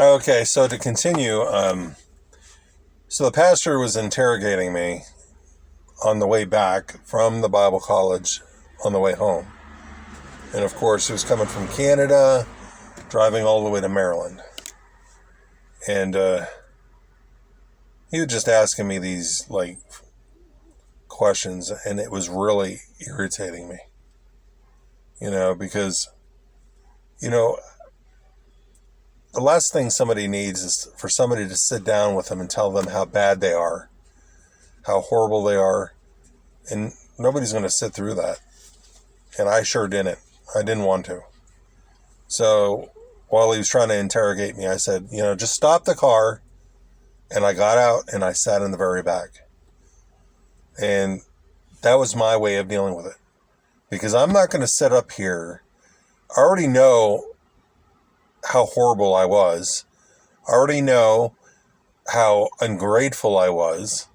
Okay, so to continue, so the pastor was interrogating me on the way back from the Bible college on the way home. And of course, he was coming from Canada, driving all the way to Maryland. And he was just asking me these, like, questions, and it was really irritating me. Because, you know, the last thing somebody needs is for somebody to sit down with them and tell them how bad they are, how horrible they are, and nobody's going to sit through that. And I sure didn't. I didn't want to. So while he was trying to interrogate me, I said, just stop the car. And I got out and I sat in the very back. And that was my way of dealing with it. Because I'm not going to sit up here. I already know how horrible I was. I already know how ungrateful I was.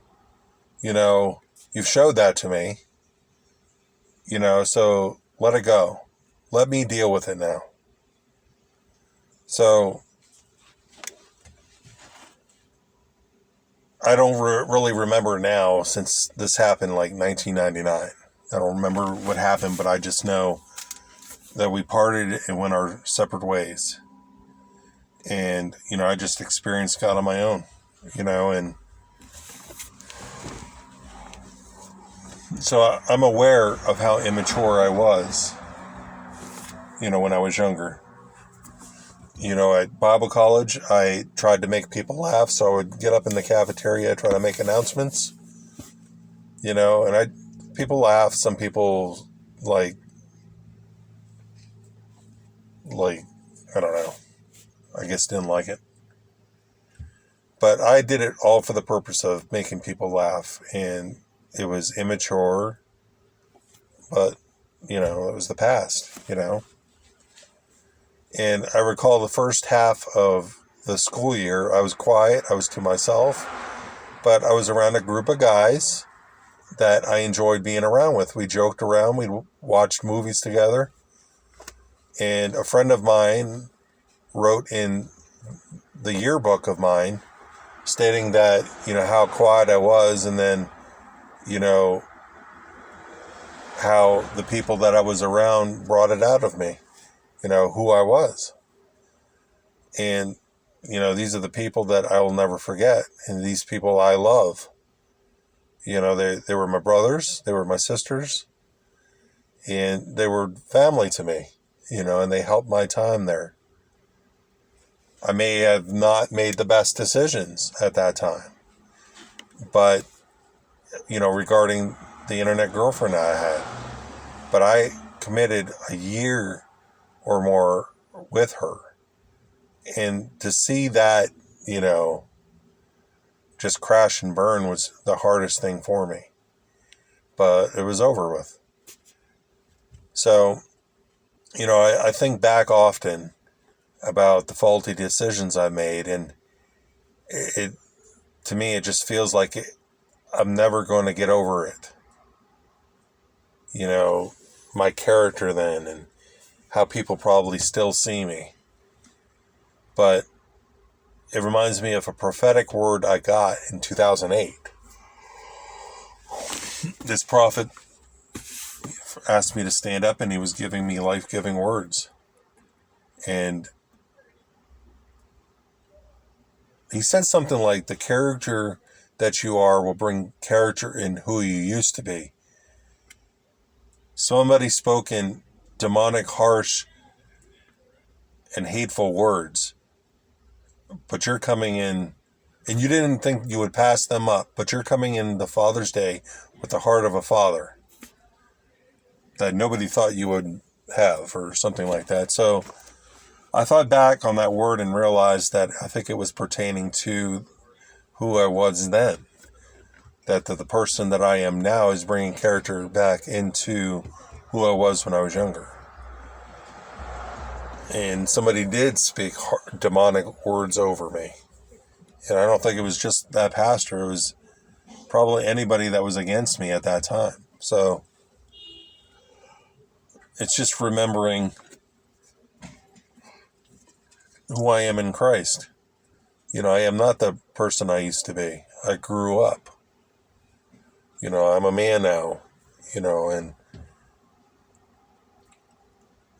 You've showed that to me. So let it go. Let me deal with it now. So I don't really remember now, since this happened like 1999. I don't remember what happened, but I just know that we parted and went our separate ways. And, I just experienced God on my own, and so I'm aware of how immature I was, when I was younger. At Bible college, I tried to make people laugh, so I would get up in the cafeteria, try to make announcements, and people laugh. Some people, like, I don't know, I guess didn't like it. But I did it all for the purpose of making people laugh, and it was immature, but, it was the past, And I recall the first half of the school year, I was quiet, I was to myself, but I was around a group of guys that I enjoyed being around with. We joked around, we watched movies together, and a friend of mine wrote in the yearbook of mine stating that, how quiet I was, and then, how the people that I was around brought it out of me, who I was. And, these are the people that I will never forget. And these people I love. They were my brothers, they were my sisters, and they were family to me, and they helped my time there. I may have not made the best decisions at that time, but, regarding the internet girlfriend I had, but I committed a year or more with her. And to see that, just crash and burn was the hardest thing for me. But it was over with. So, I think back often about the faulty decisions I made, and to me, it just feels like I'm never going to get over it. My character then, and how people probably still see me. But it reminds me of a prophetic word I got in 2008. This prophet asked me to stand up, and he was giving me life-giving words. And he said something like, the character that you are will bring character in who you used to be. Somebody spoke in demonic, harsh, and hateful words, but you're coming in, and you didn't think you would pass them up, but you're coming in the Father's Day with the heart of a father that nobody thought you would have, or something like that. So I thought back on that word and realized that I think it was pertaining to who I was then. That the person that I am now is bringing character back into who I was when I was younger. And somebody did speak demonic words over me. And I don't think it was just that pastor. It was probably anybody that was against me at that time. So it's just remembering who I am in Christ. I am not the person I used to be. I grew up. I'm a man now, and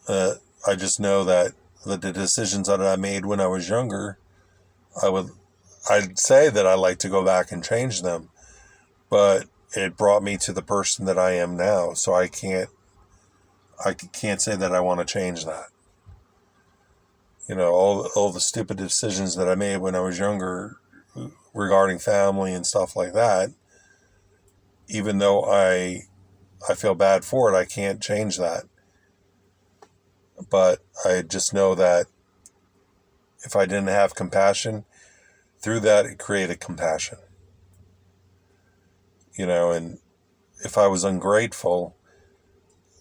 I just know that the decisions that I made when I was younger, I'd say that I like to go back and change them, but it brought me to the person that I am now. So I can't say that I want to change that. All the stupid decisions that I made when I was younger regarding family and stuff like that, even though I feel bad for it, I can't change that. But I just know that if I didn't have compassion, through that it created compassion. And if I was ungrateful,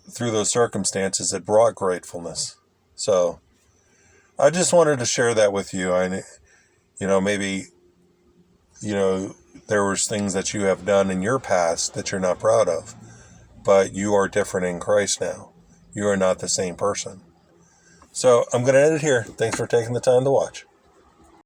through those circumstances, it brought gratefulness. So I just wanted to share that with you. Maybe, there was things that you have done in your past that you're not proud of, but you are different in Christ now. You are not the same person. So I'm going to end it here. Thanks for taking the time to watch.